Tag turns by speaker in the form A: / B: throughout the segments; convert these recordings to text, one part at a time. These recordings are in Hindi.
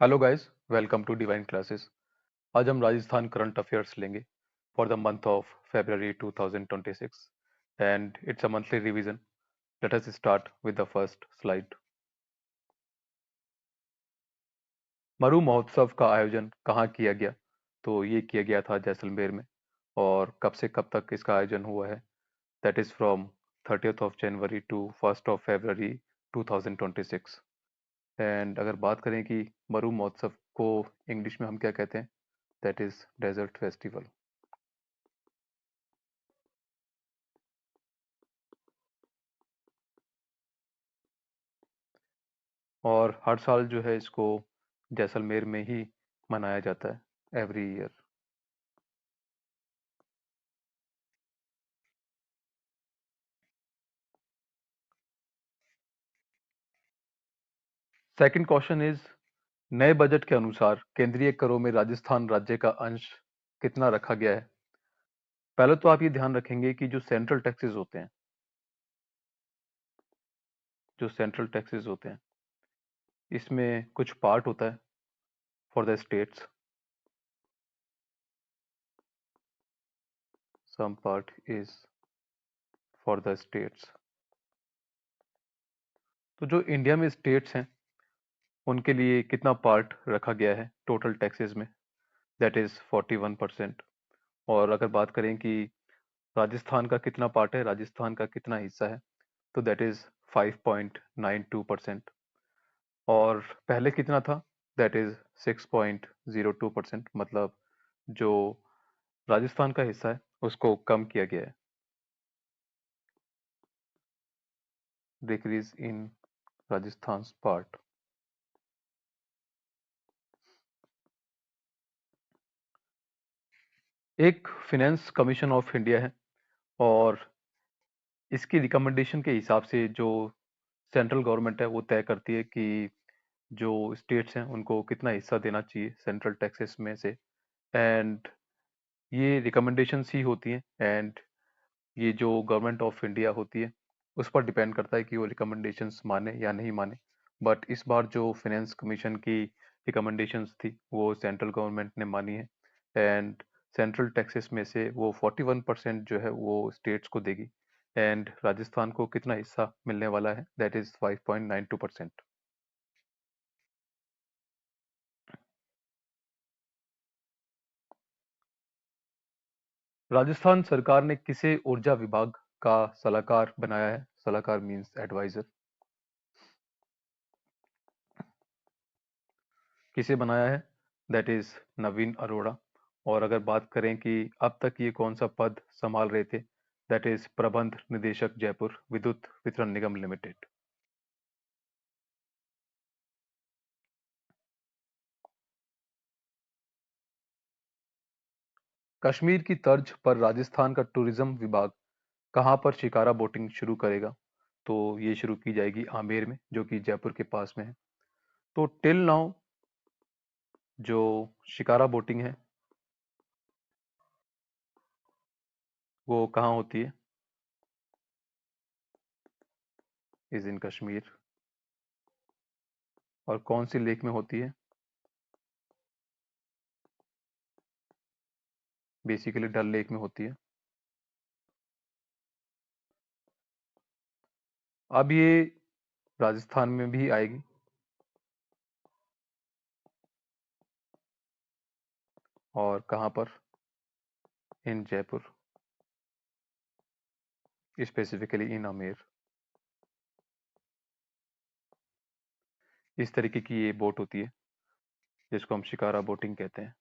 A: Hello guys, welcome to divine classes. आज हम राजस्थान करंट अफेयर्स लेंगे for the month of February 2026 and it's a monthly revision. Let us start with the first slide. Maru Mahotsav का आयोजन कहाँ किया गया? तो ये किया गया था जैसलमेर में। और कब से कब तक इसका आयोजन हुआ है? That is from 30th of January to 1st of February 2026। And अगर बात करें कि मरु महोत्सव को इंग्लिश में हम क्या कहते हैं, दैट इज डेजर्ट फेस्टिवल। और हर साल जो है इसको जैसलमेर में ही मनाया जाता है every year. Second question is, नए बजट के अनुसार केंद्रीय करों में राजस्थान राज्य का अंश कितना रखा गया है? पहले तो आप ये ध्यान रखेंगे कि जो सेंट्रल टैक्सेस होते हैं, इसमें कुछ पार्ट होता है for the states, some part is for the states. तो जो इंडिया में स्टेट्स हैं उनके लिए कितना पार्ट रखा गया है टोटल टैक्सेस में? That is 41%। और अगर बात करें कि राजस्थान का कितना पार्ट है, राजस्थान का कितना हिस्सा है, तो दैट इज 5.92%। और पहले कितना था? That is 6.02%। मतलब जो राजस्थान का हिस्सा है उसको कम किया गया है, डिक्रीज इन राजस्थान पार्ट। एक फिनेंस कमीशन ऑफ इंडिया है और इसकी रिकमेंडेशन के हिसाब से जो सेंट्रल गवर्नमेंट है वो तय करती है कि जो स्टेट्स हैं उनको कितना हिस्सा देना चाहिए सेंट्रल टैक्सेस में से। एंड ये रिकमेंडेशंस ही होती हैं एंड ये जो गवर्नमेंट ऑफ इंडिया होती है उस पर डिपेंड करता है कि वो रिकमेंडेशंस माने या नहीं माने। बट इस बार जो फाइनेंस कमीशन की रिकमेंडेशंस थी वो सेंट्रल गवर्नमेंट ने मानी है एंड सेंट्रल टैक्सेस में से वो 41% जो है वो स्टेट्स को देगी। एंड राजस्थान को कितना हिस्सा मिलने वाला है? That is 5.92%। राजस्थान सरकार ने किसे ऊर्जा विभाग का सलाहकार बनाया है? सलाहकार मींस एडवाइजर। किसे बनाया है? दैट इज नवीन अरोड़ा। और अगर बात करें कि अब तक ये कौन सा पद संभाल रहे थे, दैट इज प्रबंध निदेशक जयपुर विद्युत वितरण निगम लिमिटेड। कश्मीर की तर्ज पर राजस्थान का टूरिज्म विभाग कहाँ पर शिकारा बोटिंग शुरू करेगा? तो ये शुरू की जाएगी आमेर में, जो कि जयपुर के पास में है। तो टिल नाउ जो शिकारा बोटिंग है वो कहाँ होती है? Is in Kashmir. और कौन सी लेक में होती है? बेसिकली डल लेक में होती है। अब ये राजस्थान में भी आएगी। और कहाँ पर? इन जयपुर, स्पेसिफिकली इन अमेर। इस तरीके की ये बोट होती है जिसको हम शिकारा बोटिंग कहते हैं।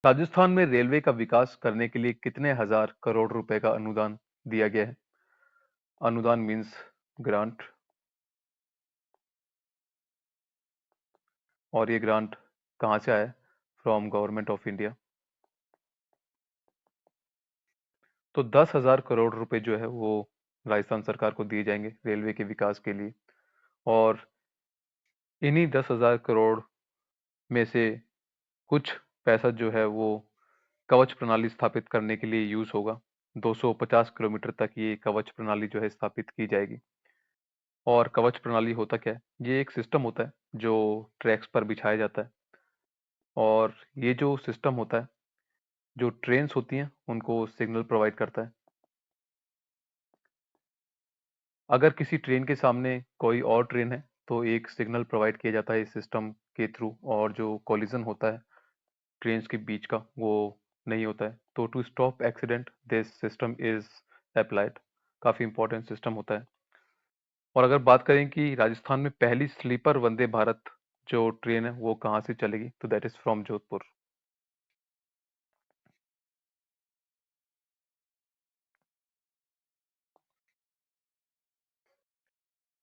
A: राजस्थान में रेलवे का विकास करने के लिए कितने हजार करोड़ रुपए का अनुदान दिया गया है? अनुदान मीन्स ग्रांट। और ये ग्रांट कहाँ से आया? From government of India. तो 10,000 करोड़ रुपए जो है वो राजस्थान सरकार को दिए जाएंगे रेलवे के विकास के लिए। और इन्हीं 10,000 करोड़ में से कुछ पैसा जो है वो कवच प्रणाली स्थापित करने के लिए यूज होगा। 250 किलोमीटर तक ये कवच प्रणाली जो है स्थापित की जाएगी। और कवच प्रणाली होता क्या है? ये एक सिस्टम होता है जो ट्रैक्स पर बिछाया जाता है, और ये जो सिस्टम होता है, जो ट्रेन्स होती हैं उनको सिग्नल प्रोवाइड करता है। अगर किसी ट्रेन के सामने कोई और ट्रेन है तो एक सिग्नल प्रोवाइड किया जाता है इस सिस्टम के थ्रू, और जो कोलिजन होता है ट्रेन्स के बीच का वो नहीं होता है। तो to stop accident this system is applied. काफ़ी इंपॉर्टेंट सिस्टम होता है। और अगर बात करें कि राजस्थान में पहली स्लीपर वंदे भारत जो ट्रेन है वो कहाँ से चलेगी, तो दैट इज फ्रॉम जोधपुर।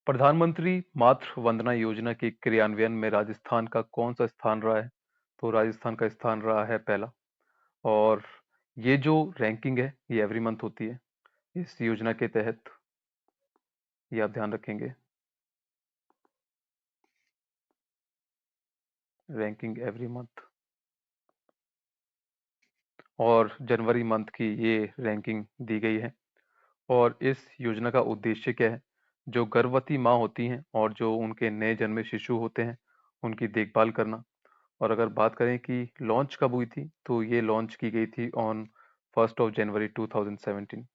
A: प्रधानमंत्री मातृ वंदना योजना के क्रियान्वयन में राजस्थान का कौन सा स्थान रहा है? तो राजस्थान का स्थान रहा है पहला। और ये जो रैंकिंग है ये एवरी मंथ होती है इस योजना के तहत, ये आप ध्यान रखेंगे। रैंकिंग एवरी मंथ, और जनवरी मंथ की ये रैंकिंग दी गई है। और इस योजना का उद्देश्य क्या है? जो गर्भवती माँ होती हैं और जो उनके नए जन्मे शिशु होते हैं उनकी देखभाल करना। और अगर बात करें कि लॉन्च कब हुई थी, तो ये लॉन्च की गई थी on 1 January 2017।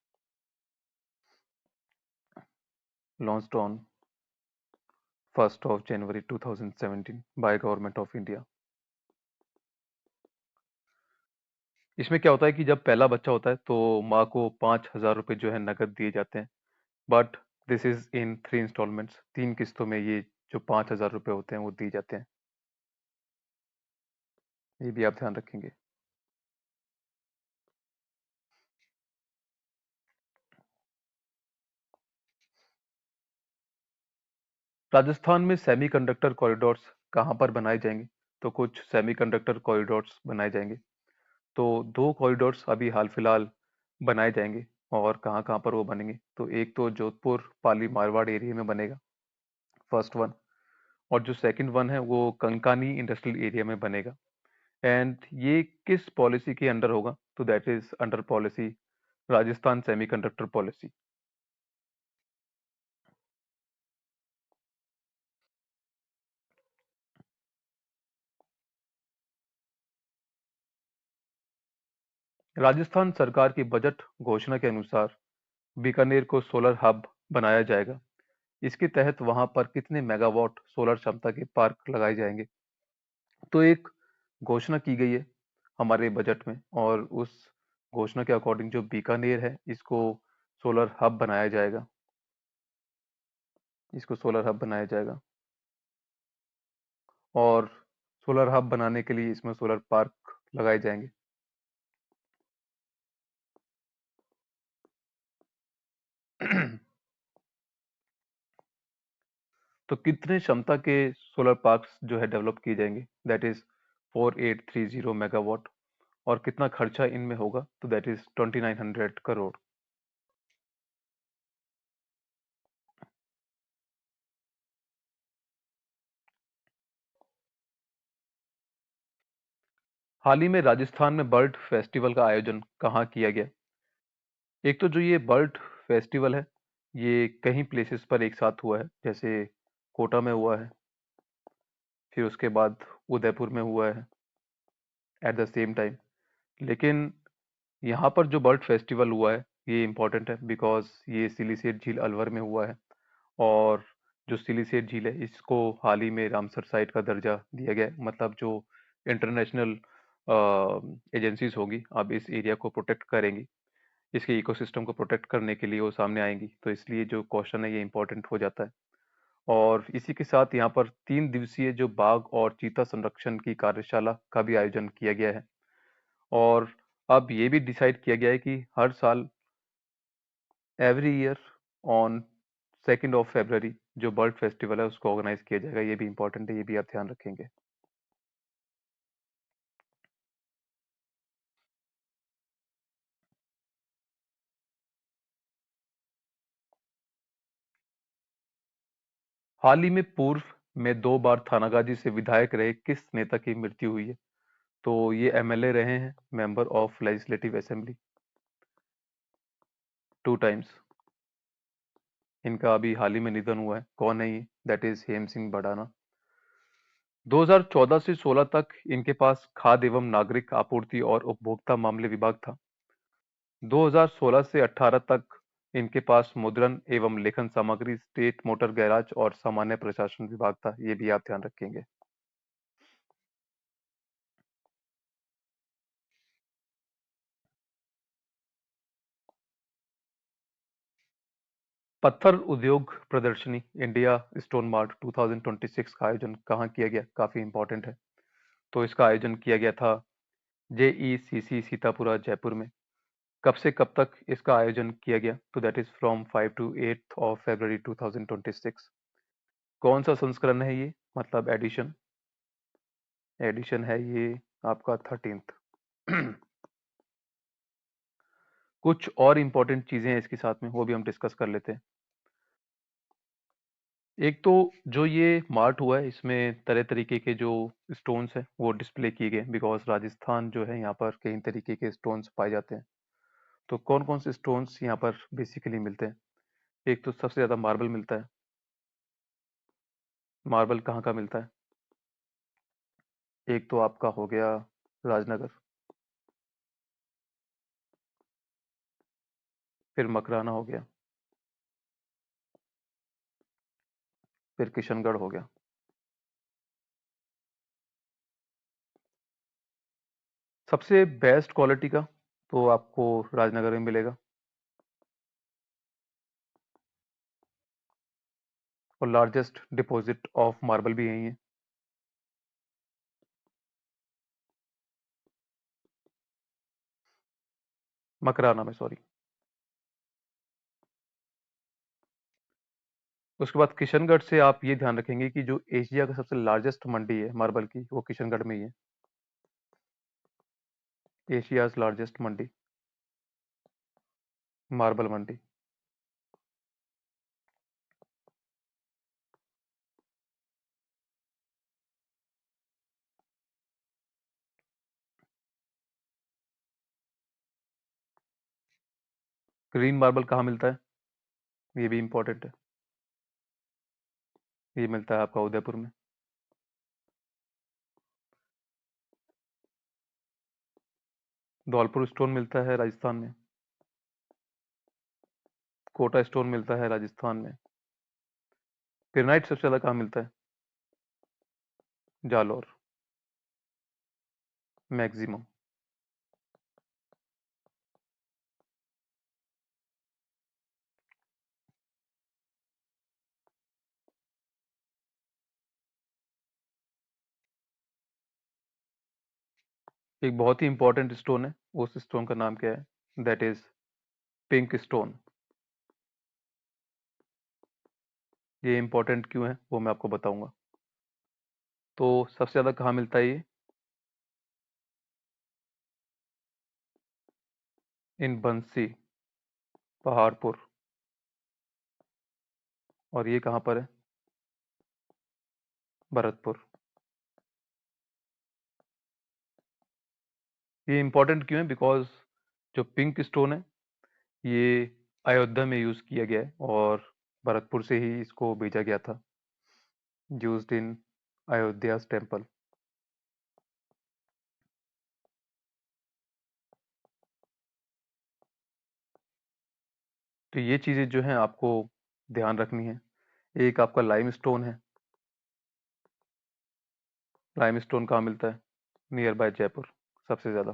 A: Launched on 1 January 2017 by government of India. इसमें क्या होता है कि जब पहला बच्चा होता है तो माँ को 5,000 रुपये जो है नकद दिए जाते हैं। But this is in 3 installments, 3 किस्तों में ये जो 5,000 रुपये होते हैं वो दिए जाते हैं। ये भी आप ध्यान रखेंगे। राजस्थान में सेमीकंडक्टर कॉरिडोर्स कहाँ पर बनाए जाएंगे? तो कुछ सेमीकंडक्टर कॉरिडोर्स बनाए जाएंगे। तो 2 कॉरिडोर्स अभी हाल फिलहाल बनाए जाएंगे। और कहाँ कहाँ पर वो बनेंगे? तो एक तो जोधपुर पाली मारवाड़ एरिया में बनेगा, फर्स्ट वन। और जो सेकंड वन है वो कंकानी इंडस्ट्रियल एरिया में बनेगा। एंड ये किस पॉलिसी के अंडर होगा? तो that is under policy Rajasthan semiconductor policy. Rajasthan सरकार की बजट घोषणा के अनुसार बीकानेर को सोलर हब बनाया जाएगा। इसके तहत वहां पर कितने मेगावाट सोलर क्षमता के पार्क लगाए जाएंगे? तो एक घोषणा की गई है हमारे बजट में, और उस घोषणा के अकॉर्डिंग जो बीकानेर है इसको सोलर हब बनाया जाएगा। इसको सोलर हब बनाया जाएगा। और सोलर हब बनाने के लिए इसमें सोलर पार्क लगाए जाएंगे। तो कितने क्षमता के सोलर पार्क्स जो है डेवलप किए जाएंगे? That is 4830 megawatt. और कितना खर्चा इनमें होगा? तो दैट इज 2900 करोड़। हाल ही में राजस्थान में बर्ड फेस्टिवल का आयोजन कहाँ किया गया? एक तो जो ये बर्ड फेस्टिवल है ये कई प्लेसेस पर एक साथ हुआ है, जैसे कोटा में हुआ है, फिर उसके बाद उदयपुर में हुआ है एट द सेम टाइम। लेकिन यहाँ पर जो बर्ड फेस्टिवल हुआ है ये इम्पोर्टेंट है बिकॉज ये सिलीसेट झील अलवर में हुआ है। और जो सिलीसेट झील है इसको हाल ही में रामसर साइट का दर्जा दिया गया है। मतलब जो इंटरनेशनल एजेंसीज होगी अब इस एरिया को प्रोटेक्ट करेंगी, इसके इकोसिस्टम को प्रोटेक्ट करने के लिए वो सामने आएंगी, तो इसलिए जो क्वेश्चन है ये इंपॉर्टेंट हो जाता है। और इसी के साथ यहाँ पर 3 दिवसीय जो बाघ और चीता संरक्षण की कार्यशाला का भी आयोजन किया गया है। और अब ये भी डिसाइड किया गया है कि हर साल एवरी ईयर ऑन 2 फरवरी जो बर्ड फेस्टिवल है उसको ऑर्गेनाइज किया जाएगा। ये भी इंपॉर्टेंट है, ये भी आप ध्यान रखेंगे। हाल ही में पूर्व में 2 बार थानागाजी से विधायक रहे किस नेता की मृत्यु हुई है? तो ये एमएलए रहे हैं, member of legislative assembly. 2 times. इनका अभी हाल ही में निधन हुआ है। कौन है ये? दैट इज हेम सिंह भडाना। 2014 से 16 तक इनके पास खाद्य एवं नागरिक आपूर्ति और उपभोक्ता मामले विभाग था। 2016 से 18 तक इनके पास मुद्रण एवं लेखन सामग्री, स्टेट मोटर गैराज और सामान्य प्रशासन विभाग था। ये भी आप ध्यान रखेंगे। पत्थर उद्योग प्रदर्शनी इंडिया स्टोन मार्ट 2026 का आयोजन कहाँ किया गया? काफी इंपॉर्टेंट है। तो इसका आयोजन किया गया था जेईसीसी सीतापुरा जयपुर में। कब से कब तक इसका आयोजन किया गया? तो that is from 5 to 8 of February 2026। कौन सा संस्करण है ये? मतलब एडिशन। एडिशन है ये आपका 13th। कुछ और इंपॉर्टेंट चीजें हैं इसके साथ में, वो भी हम डिस्कस कर लेते हैं। एक तो जो ये मार्ट हुआ है, इसमें तरह तरीके के जो स्टोन्स हैं वो डिस्प्ले किए गए, बिकॉज राजस्थान जो है यहाँ पर कई तरीके के स्टोन्स पाए जाते हैं। तो कौन कौन से स्टोन्स यहाँ पर बेसिकली मिलते हैं? एक तो सबसे ज्यादा मार्बल मिलता है। मार्बल कहाँ का मिलता है? एक तो आपका हो गया राजनगर, फिर मकराना हो गया, फिर किशनगढ़ हो गया। सबसे बेस्ट क्वालिटी का तो आपको राजनगर में मिलेगा, और लार्जेस्ट डिपॉजिट ऑफ मार्बल भी यही है। मकराना में, सॉरी। उसके बाद किशनगढ़ से आप ये ध्यान रखेंगे कि जो एशिया का सबसे लार्जेस्ट मंडी है मार्बल की, वो किशनगढ़ में ही है। एशियाज लार्जेस्ट मंडी, मार्बल मंडी। ग्रीन मार्बल कहाँ मिलता है? ये भी इंपॉर्टेंट है। ये मिलता है आपका उदयपुर में। धौलपुर स्टोन मिलता है राजस्थान में। कोटा स्टोन मिलता है राजस्थान में। ग्रेनाइट सबसे ज्यादा कहाँ मिलता है? जालौर, मैक्सिमम। एक बहुत ही इंपॉर्टेंट स्टोन है, उस स्टोन का नाम क्या है? That is pink stone. ये इंपॉर्टेंट क्यों है वो मैं आपको बताऊंगा। तो सबसे ज्यादा कहाँ मिलता है ये? इन बंसी, पहाड़पुर। और ये कहाँ पर है? भरतपुर। ये इंपॉर्टेंट क्यों है? बिकॉज जो पिंक स्टोन है ये अयोध्या में यूज किया गया है, और भरतपुर से ही इसको भेजा गया था, यूज्ड इन अयोध्या टेम्पल। तो ये चीजें जो हैं आपको ध्यान रखनी है। एक आपका लाइम स्टोन है। लाइम स्टोन कहाँ मिलता है? नियर बाय जयपुर सबसे ज्यादा।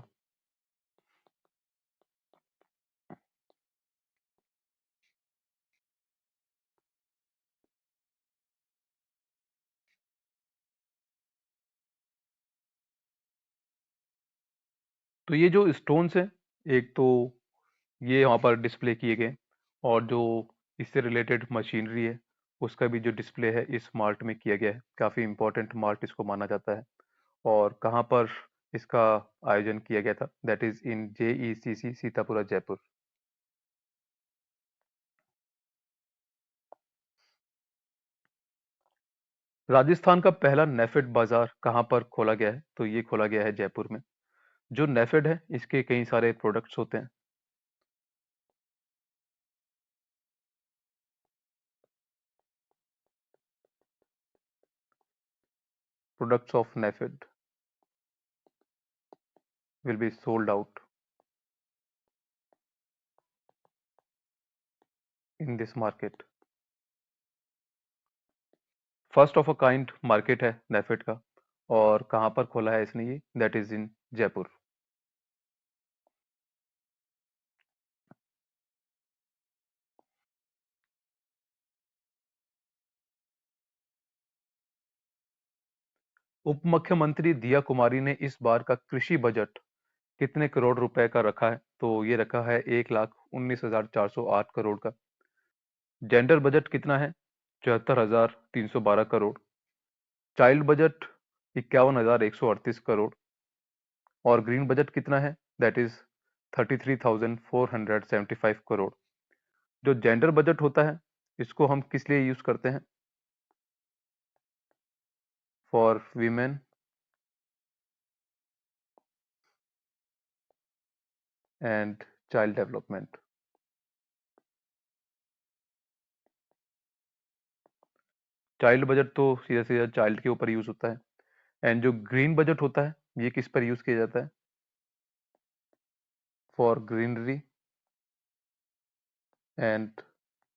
A: तो ये जो स्टोन्स हैं, एक तो ये वहाँ पर डिस्प्ले किए गए, और जो इससे रिलेटेड मशीनरी है उसका भी जो डिस्प्ले है इस मार्ट में किया गया है। काफी इंपॉर्टेंट मार्ट इसको माना जाता है। और कहाँ पर इसका आयोजन किया गया था? That is in JECC Sitapura Jaipur. Rajasthan का पहला नेफेड बाजार कहाँ पर खोला गया है? तो ये खोला गया है जयपुर में। जो नेफेड है इसके कई सारे प्रोडक्ट्स होते हैं। products of NAFED will be sold out in this market? First of a kind market है नेफेड का, और कहाँ पर खोला है इसने ये? That is in Jaipur. उप मुख्यमंत्री दिया कुमारी ने इस बार का कृषि बजट कितने करोड़ रुपए का रखा है? तो ये रखा है 1,19,408 करोड़ का। जेंडर बजट कितना है? 74,312 करोड़। Child budget 51,138 crore. और ग्रीन बजट कितना है? That is 33,475 crore. जो जेंडर बजट होता है, इसको हम किस लिए यूज करते हैं? For women and child development. Child budget तो सीधा सीधा चाइल्ड के ऊपर यूज होता है। एंड जो ग्रीन बजट होता है, ये किस पर यूज किया जाता है? For greenery and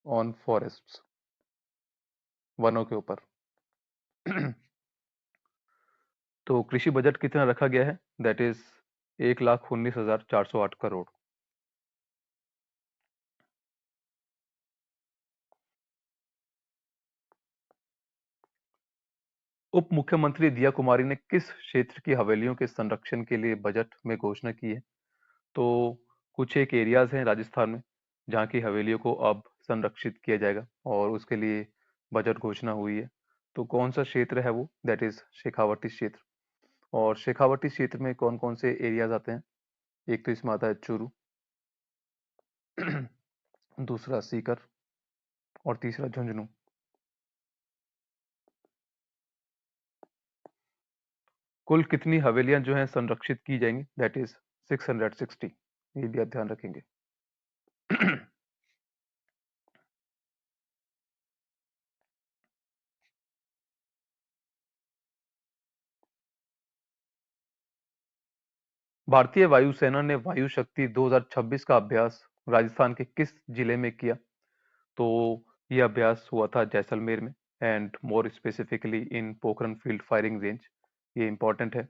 A: on forests, वनों के ऊपर। तो कृषि बजट कितना रखा गया है? That is 1,19,408 crore. उप मुख्यमंत्री दिया कुमारी ने किस क्षेत्र की हवेलियों के संरक्षण के लिए बजट में घोषणा की है? तो कुछ एक एरियाज हैं राजस्थान में, जहाँ की हवेलियों को अब संरक्षित किया जाएगा, और उसके लिए बजट घोषणा हुई है। तो कौन सा क्षेत्र है वो? दैट इज शेखावाटी क्षेत्र। और शेखावाटी क्षेत्र में कौन कौन से एरियाज आते हैं? एक तो इसमें आता है चूरू, दूसरा सीकर, और तीसरा झुंझुनू। कुल कितनी हवेलियां जो हैं संरक्षित की जाएंगी? That is 660। ये भी आप ध्यान रखेंगे। भारतीय वायुसेना ने वायु शक्ति 2026 का अभ्यास राजस्थान के किस जिले में किया? तो ये अभ्यास हुआ था जैसलमेर में, and more specifically in Pokhran field firing range. ये इंपॉर्टेंट है।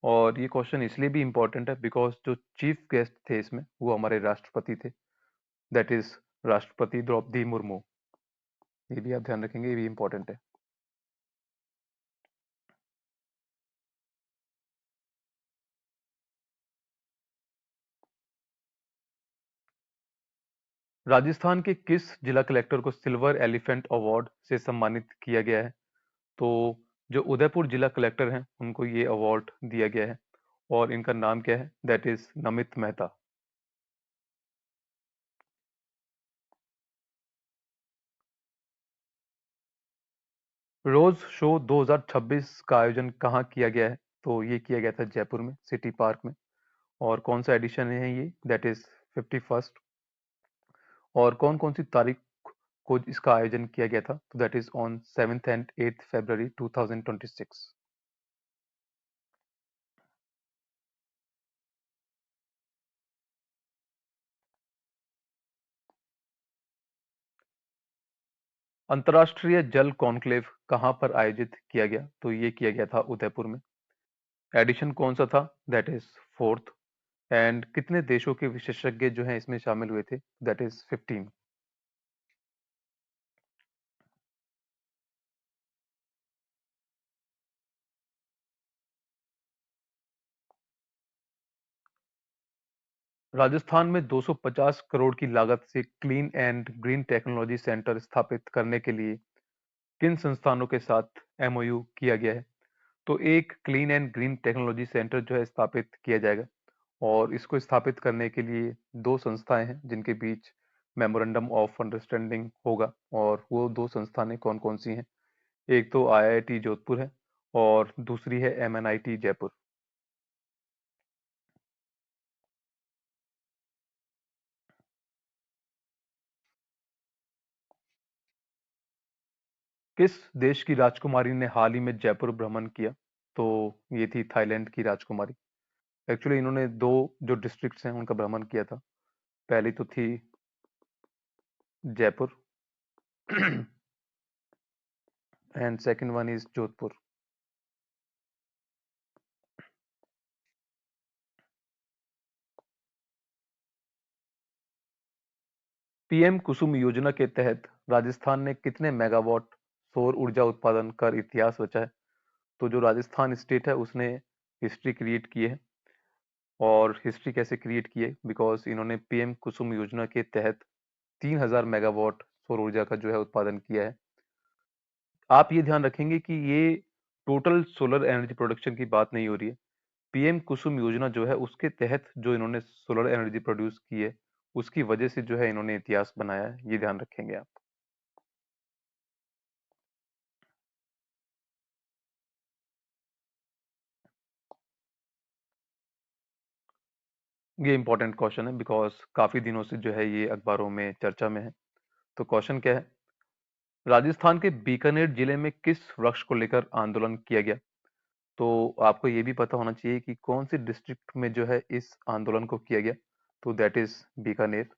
A: और ये क्वेश्चन इसलिए भी इंपॉर्टेंट है बिकॉज जो चीफ गेस्ट थे इसमें, वो हमारे राष्ट्रपति थे। दैट इज राष्ट्रपति द्रौपदी मुर्मू। ये भी आप ध्यान रखेंगे, ये भी इंपॉर्टेंट है। राजस्थान के किस जिला कलेक्टर को सिल्वर एलिफेंट अवार्ड से सम्मानित किया गया है? तो जो उदयपुर जिला कलेक्टर हैं, उनको ये अवार्ड दिया गया है। और इनका नाम क्या है? That is Namit Mehta. Rose show 2026 का आयोजन कहाँ किया गया है? तो ये किया गया था जयपुर में, सिटी पार्क में। और कौन सा एडिशन है ये? That is 51st। और कौन कौन सी तारीख को इसका आयोजन किया गया था? तो that is on 7th and 8th February 2026। अंतर्राष्ट्रीय जल कॉन्क्लेव कहाँ पर आयोजित किया गया? तो ये किया गया था उदयपुर में। एडिशन कौन सा था? That is 4th। एंड कितने देशों के विशेषज्ञ जो हैं इसमें शामिल हुए थे? That is 15। राजस्थान में 250 करोड़ की लागत से clean and green technology centre स्थापित करने के लिए किन संस्थानों के साथ एमओयू किया गया है? तो एक clean and green technology centre जो है स्थापित किया जाएगा, और इसको स्थापित करने के लिए दो संस्थाएं हैं जिनके बीच मेमोरेंडम ऑफ अंडरस्टैंडिंग होगा। और वो दो संस्थानें कौन कौन सी हैं? एक तो आईआईटी जोधपुर है, और दूसरी है एमएनआईटी जयपुर। किस देश की राजकुमारी ने हाल ही में जयपुर भ्रमण किया? तो ये थी थाईलैंड की राजकुमारी। एक्चुअली इन्होंने 2 जो डिस्ट्रिक्ट्स हैं उनका भ्रमण किया था। पहली तो थी Jaipur and second one is Jodhpur. PM Kusum योजना के तहत राजस्थान ने कितने मेगावाट सौर ऊर्जा उत्पादन कर इतिहास रचा है? तो जो राजस्थान स्टेट है उसने हिस्ट्री क्रिएट की है। और हिस्ट्री कैसे क्रिएट की है? बिकॉज इन्होंने पीएम कुसुम योजना के तहत 3000 मेगावाट सौर ऊर्जा का जो है उत्पादन किया है। आप ये ध्यान रखेंगे कि ये टोटल सोलर एनर्जी प्रोडक्शन की बात नहीं हो रही है। पीएम कुसुम योजना जो है उसके तहत जो इन्होंने सोलर एनर्जी प्रोड्यूस की है उसकी वजह से जो है इन्होंने इतिहास बनाया है, ये ध्यान रखेंगे आप। ये इंपॉर्टेंट क्वेश्चन है बिकॉज काफी दिनों से जो है ये अखबारों में चर्चा में है। तो क्वेश्चन क्या है? राजस्थान के बीकानेर जिले में किस वृक्ष को लेकर आंदोलन किया गया? तो आपको ये भी पता होना चाहिए कि कौन सी डिस्ट्रिक्ट में जो है इस आंदोलन को किया गया। तो दैट इज बीकानेर।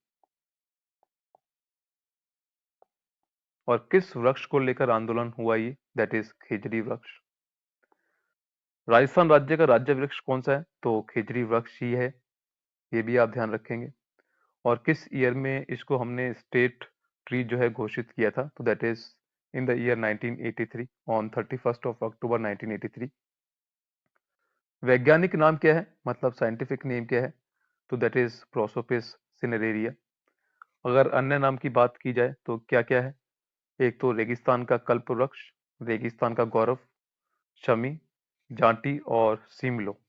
A: और किस वृक्ष को लेकर आंदोलन हुआ ये? दैट इज खेजड़ी वृक्ष। राजस्थान राज्य का राज्य वृक्ष कौन सा है? तो खेजड़ी वृक्ष ही है। ये भी आप ध्यान रखेंगे। और किस ईयर में इसको हमने स्टेट ट्री जो है घोषित किया था? तो that is in the year 1983 on 31st of October 1983। वैज्ञानिक नाम क्या है? मतलब साइंटिफिक नेम क्या है? तो दैट इज प्रोसोपिस सिनेरेरिया। अगर अन्य नाम की बात की जाए तो क्या क्या है? एक तो रेगिस्तान का कल्प वृक्ष, रेगिस्तान का गौरव, शमी, जांटी और सिमलो।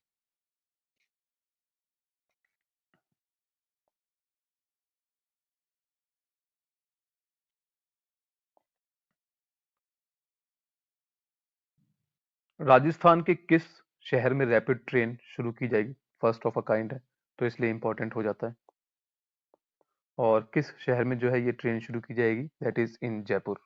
A: राजस्थान के किस शहर में रैपिड ट्रेन शुरू की जाएगी? फर्स्ट ऑफ अ काइंड है तो इसलिए इंपॉर्टेंट हो जाता है। और किस शहर में जो है ये ट्रेन शुरू की जाएगी? That is in Jaipur.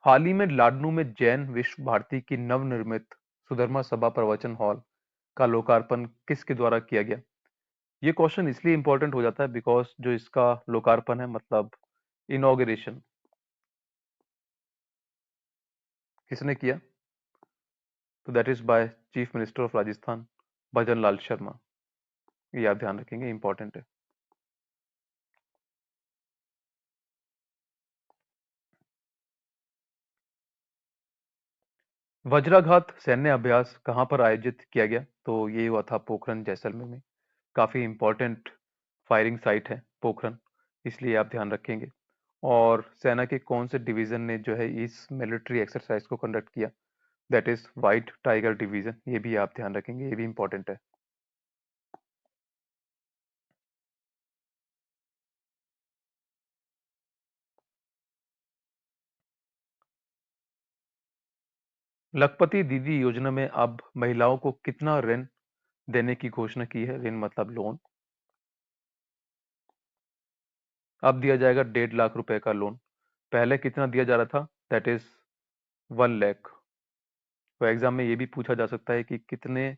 A: हाल ही में लाडनू में जैन विश्व भारती की नवनिर्मित सुधर्मा सभा प्रवचन हॉल का लोकार्पण किसके द्वारा किया गया? ये क्वेश्चन इसलिए इंपॉर्टेंट हो जाता है बिकॉज जो इसका लोकार्पण है मतलब इनॉग्रेशन किसने किया? तो that is by chief minister of Rajasthan Bhajan Lal Sharma. ये आप ध्यान रखेंगे, इंपॉर्टेंट है। वज्राघात सैन्य अभ्यास कहाँ पर आयोजित किया गया? तो ये हुआ था पोखरन जैसलमेर में। काफी इंपॉर्टेंट फायरिंग साइट है पोखरन, इसलिए आप ध्यान रखेंगे। और सेना के कौन से डिवीजन ने जो है इस मिलिट्री एक्सरसाइज को कंडक्ट किया? That is white tiger division. ये भी आप ध्यान रखेंगे, ये भी इंपॉर्टेंट है। लखपति दीदी योजना में अब महिलाओं को कितना ऋण देने की घोषणा की है? ऋण मतलब लोन। अब दिया जाएगा 1.5 लाख रुपए का लोन। पहले कितना दिया जा रहा था? That is 1 lakh. तो एग्जाम में ये भी पूछा जा सकता है कि कितने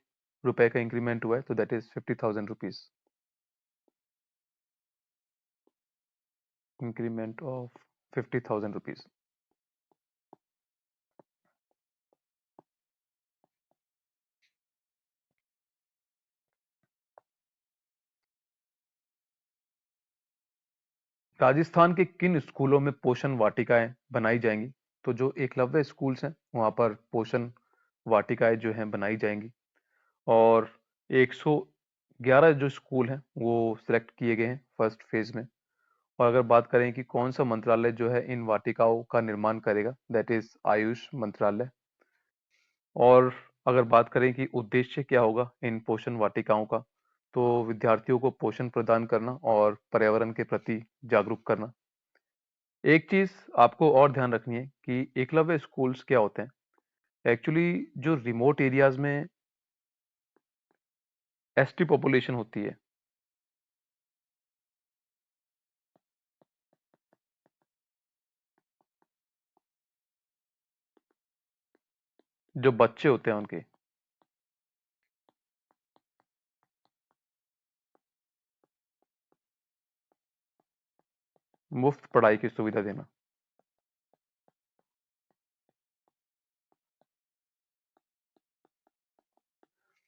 A: रुपए का इंक्रीमेंट हुआ है? तो that is 50,000 rupees. Increment of 50,000 rupees. Rajasthan के किन स्कूलों में पोषण वाटिकाएं बनाई जाएंगी? तो जो एकलव्य स्कूल्स हैं वहां पर पोषण वाटिकाएं जो हैं बनाई जाएंगी। और 111 जो स्कूल हैं वो सिलेक्ट किए गए हैं फर्स्ट फेज में। और अगर बात करें कि कौन सा मंत्रालय जो है इन वाटिकाओं का निर्माण करेगा? दैट इज आयुष मंत्रालय। और अगर बात करें कि उद्देश्य क्या होगा इन पोषण वाटिकाओं का, तो विद्यार्थियों को पोषण प्रदान करना और पर्यावरण के प्रति जागरूक करना। एक चीज आपको और ध्यान रखनी है कि एकलव्य स्कूल्स क्या होते हैं। एक्चुअली जो रिमोट एरियाज में एसटी पॉपुलेशन होती है जो बच्चे होते हैं उनके। मुफ्त पढ़ाई की सुविधा देना।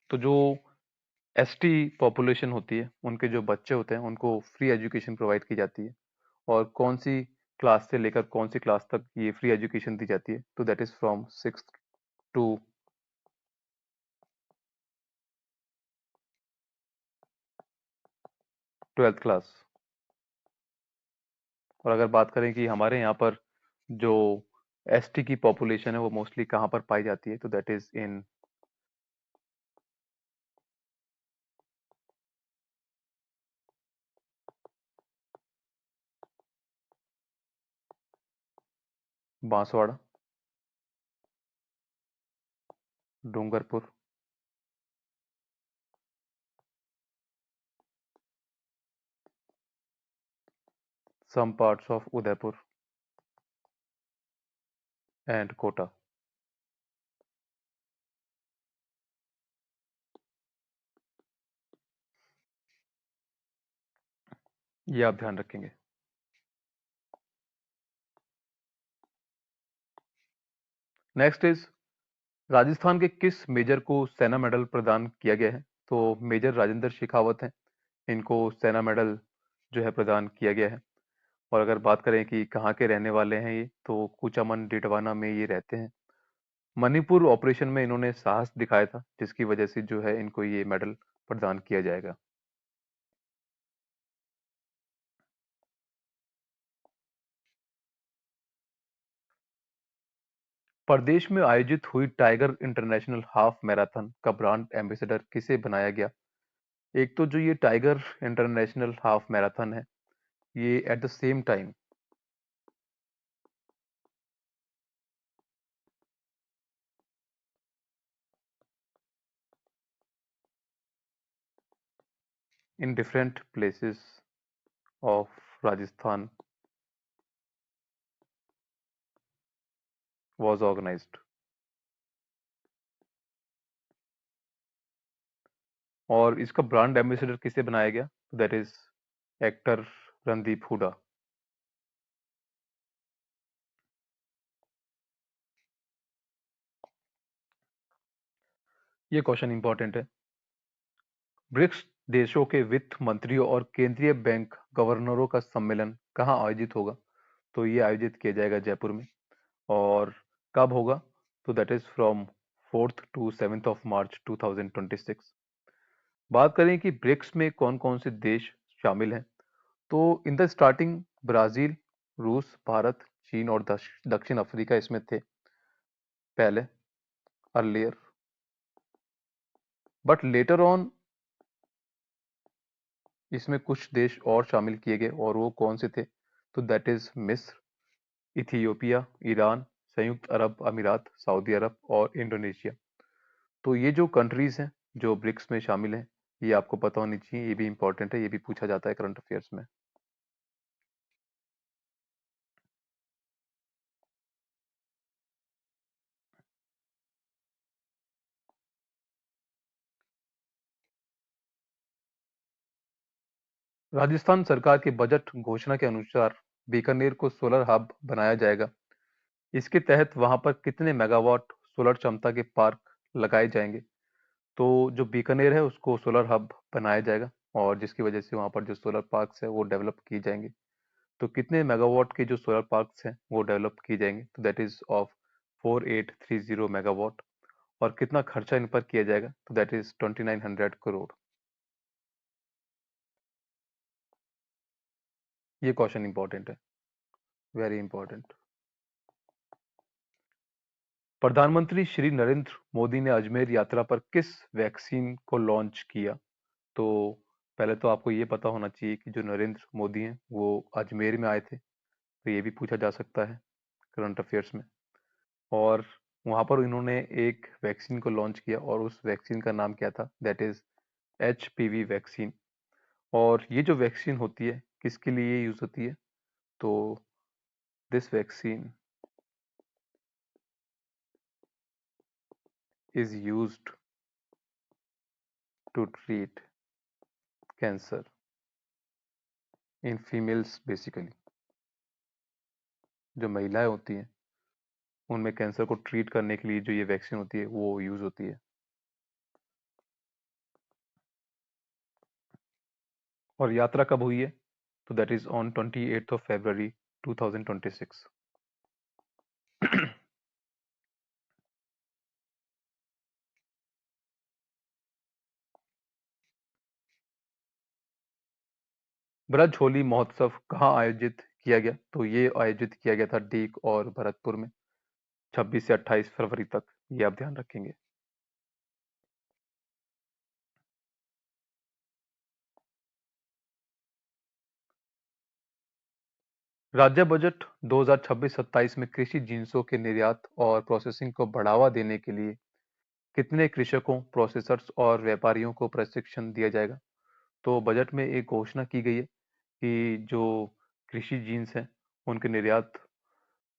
A: तो जो एसटी पॉपुलेशन होती है, उनके जो बच्चे होते हैं, उनको फ्री एजुकेशन प्रोवाइड की जाती है। और कौन सी क्लास से लेकर कौन सी क्लास तक ये फ्री एजुकेशन दी जाती है? तो that is from 6th to 12th class. और अगर बात करें कि हमारे यहाँ पर जो एसटी की पॉपुलेशन है वो मोस्टली कहाँ पर पाई जाती है? तो that is in Banswara, Dungarpur, some parts of Udaipur and Kota. ये आप ध्यान रखेंगे। नेक्स्ट इज, राजस्थान के किस मेजर को सेना मेडल प्रदान किया गया है? तो मेजर राजेंद्र शेखावत हैं, इनको सेना मेडल जो है प्रदान किया गया है। और अगर बात करें कि कहाँ के रहने वाले हैं ये, तो कुचामन डिडवाना में ये रहते हैं। मणिपुर ऑपरेशन में इन्होंने साहस दिखाया था, जिसकी वजह से जो है इनको ये मेडल प्रदान किया जाएगा। प्रदेश में आयोजित हुई टाइगर इंटरनेशनल हाफ मैराथन का ब्रांड एम्बेसडर किसे बनाया गया? एक तो जो ये टाइगर इंटरनेशनल हाफ मैराथन है, ये at the same time in different places of Rajasthan was organized. और इसका ब्रांड एम्बेसडर किसे बनाया गया? That is actor Randeep Hooda. ये क्वेश्चन इंपॉर्टेंट है। ब्रिक्स देशों के वित्त मंत्रियों और केंद्रीय बैंक गवर्नरों का सम्मेलन कहाँ आयोजित होगा? तो ये आयोजित किया जाएगा जयपुर में। और कब होगा? तो that is from 4th to 7th of March 2026। बात करें कि ब्रिक्स में कौन कौन से देश शामिल हैं, तो इन द स्टार्टिंग ब्राजील, रूस, भारत, चीन और दक्षिण अफ्रीका इसमें थे पहले, अर्लियर। बट लेटर ऑन इसमें कुछ देश और शामिल किए गए, और वो कौन से थे? तो दैट इज मिस्र, इथियोपिया, ईरान, संयुक्त अरब अमीरात, सऊदी अरब और इंडोनेशिया। तो ये जो कंट्रीज हैं जो ब्रिक्स में शामिल हैं, ये आपको पता होनी चाहिए, ये भी इंपॉर्टेंट है, ये भी पूछा जाता है करंट अफेयर्स में। राजस्थान सरकार के बजट घोषणा के अनुसार बीकानेर को सोलर हब बनाया जाएगा। इसके तहत वहां पर कितने मेगावाट सोलर क्षमता के पार्क लगाए जाएंगे? तो जो बीकानेर है उसको सोलर हब बनाया जाएगा, और जिसकी वजह से वहां पर जो सोलर पार्क्स है वो डेवलप किए जाएंगे। तो कितने मेगावाट के जो सोलर पार्क्स हैं वो डेवलप किए जाएंगे? तो दैट इज ऑफ 4830 मेगावाट। और कितना खर्चा इन पर किया जाएगा? तो दैट इज 2900 करोड़। ये क्वेश्चन इंपॉर्टेंट है, वेरी इंपॉर्टेंट। प्रधानमंत्री श्री नरेंद्र मोदी ने अजमेर यात्रा पर किस वैक्सीन को लॉन्च किया? तो पहले तो आपको ये पता होना चाहिए कि जो नरेंद्र मोदी हैं वो अजमेर में आए थे, तो ये भी पूछा जा सकता है करंट अफेयर्स में। और वहां पर इन्होंने एक वैक्सीन को लॉन्च किया, और उस वैक्सीन का नाम क्या था? That is HPV vaccine. और ये जो वैक्सीन होती है किसके लिए यूज होती है? तो this vaccine is used to treat cancer in females basically. जो महिलाएं होती हैं उनमें कैंसर को ट्रीट करने के लिए जो ये वैक्सीन होती है वो यूज होती है। और यात्रा कब हुई है? तो that is on 28th of February 2026। Braj Holi महोत्सव कहाँ आयोजित किया गया? तो ये आयोजित किया गया था डीग और भरतपुर में 26 से 28 फरवरी तक। ये आप ध्यान रखेंगे। राज्य बजट 2026-27 में कृषि जिन्सों के निर्यात और प्रोसेसिंग को बढ़ावा देने के लिए कितने कृषकों, प्रोसेसर्स और व्यापारियों को प्रशिक्षण दिया जाएगा? तो बजट में एक घोषणा की गई है कि जो कृषि जीन्स हैं उनके निर्यात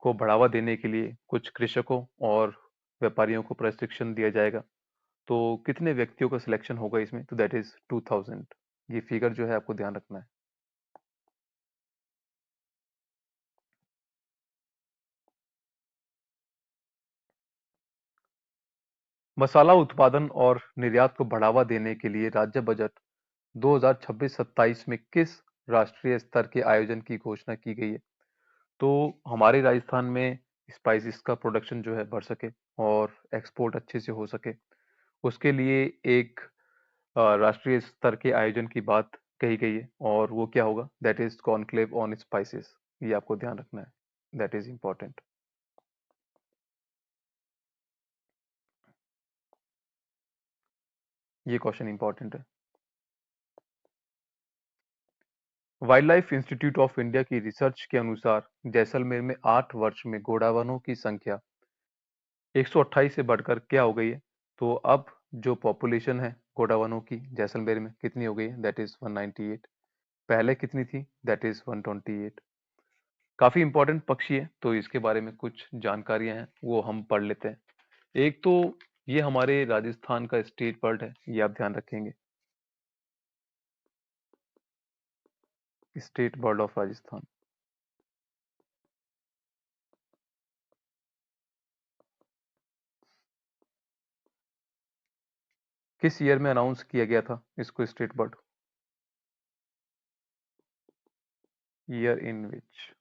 A: को बढ़ावा देने के लिए कुछ कृषकों और व्यापारियों को प्रशिक्षण दिया जाएगा। तो कितने व्यक्तियों का सिलेक्शन होगा इसमें? तो दैट इज 2000। ये फिगर जो है आपको ध्यान रखना है। मसाला उत्पादन और निर्यात को बढ़ावा देने के लिए राज्य बजट 2026-27 में किस राष्ट्रीय स्तर के आयोजन की घोषणा की गई है? तो हमारे राजस्थान में स्पाइसेस का प्रोडक्शन जो है बढ़ सके और एक्सपोर्ट अच्छे से हो सके, उसके लिए एक राष्ट्रीय स्तर के आयोजन की बात कही गई है। और वो क्या होगा? That is conclave on spices. ये आपको ध्यान रखना है, दैट इज इंपॉर्टेंट। ये क्वेश्चन इंपॉर्टेंट है। Wild life institute of India की रिसर्च के अनुसार जैसलमेर में 8 वर्ष में गोडावनों की संख्या 128 से बढ़कर क्या हो गई है? तो अब जो पॉपुलेशन है गोडावनों की जैसलमेर में कितनी हो गई है? That is 198। पहले कितनी थी? That is 128। काफी इंपॉर्टेंट पक्षी है, तो इसके बारे में कुछ जानकारियां हैं वो हम पढ़ लेते हैं। एक तो ये हमारे राजस्थान का स्टेट बर्ड है, ये आप ध्यान रखेंगे। State bird of Rajasthan. किस ईयर में अनाउंस किया गया था इसको state bird? Year in which.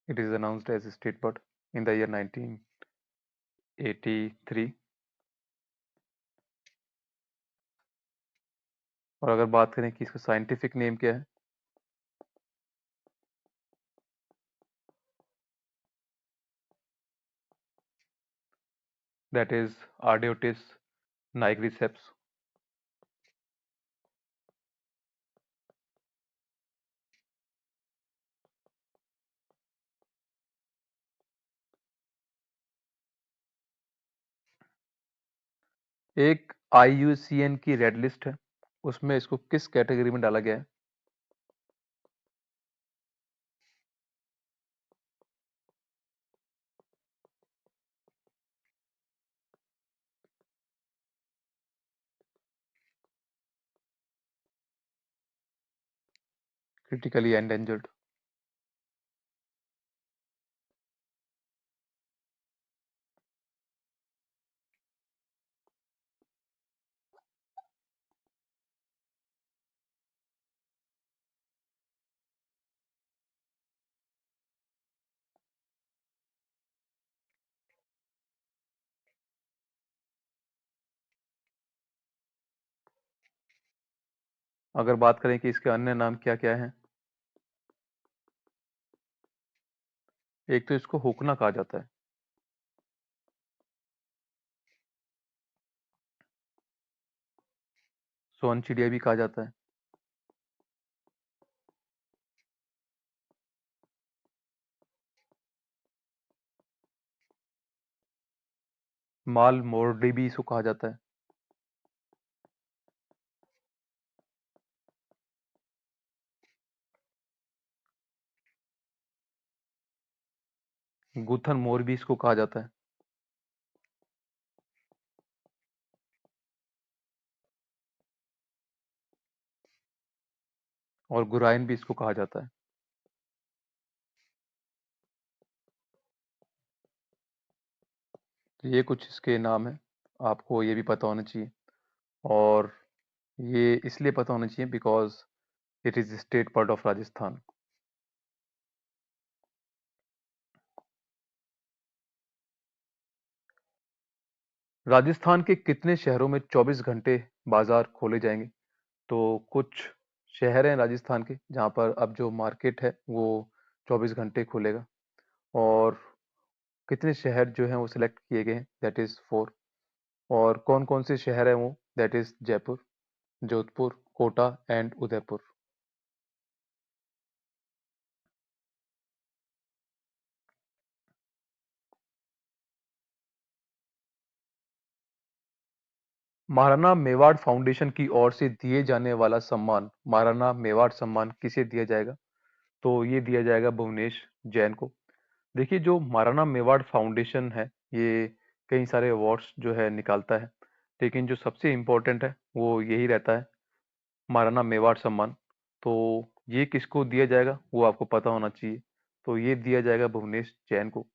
A: It is announced as state bird in the year 1983। और अगर बात करें कि इसका साइंटिफिक नेम क्या है? That is Ardeotis nigriceps. एक IUCN की रेड लिस्ट है, उसमें इसको किस कैटेगरी में डाला गया है? Critically endangered. अगर बात करें कि इसके अन्य नाम क्या क्या हैं? एक तो इसको हुकना कहा जाता है, सोन चिड़िया भी कहा जाता है, माल मोरडी भी इसको कहा जाता है, गुथन मोर भी इसको कहा जाता है, और गुराइन भी इसको कहा जाता है। तो ये कुछ इसके नाम है, आपको ये भी पता होना चाहिए। और ये इसलिए पता होना चाहिए because it is state part of Rajasthan. Rajasthan के कितने शहरों में 24 घंटे बाजार खोले जाएंगे? तो कुछ शहर हैं राजस्थान के जहाँ पर अब जो मार्केट है वो 24 घंटे खुलेगा। और कितने शहर जो हैं वो सिलेक्ट किए गए हैं, दैट इज 4। और कौन कौन से शहर हैं वो, that is Jaipur, Jodhpur, Kota and Udaipur. Maharana Mewar Foundation की ओर से दिए जाने वाला सम्मान, महाराणा मेवाड़ सम्मान, किसे दिया जाएगा? तो ये दिया जाएगा भुवनेश जैन को। देखिए, जो महाराणा मेवाड़ फाउंडेशन है, ये कई सारे अवार्ड्स जो है निकालता है, लेकिन जो सबसे इम्पोर्टेंट है वो यही रहता है, महाराणा मेवाड़ सम्मान। तो ये किसको दिया जाएगा वो आपको पता होना चाहिए। तो ये दिया जाएगा भुवनेश जैन को।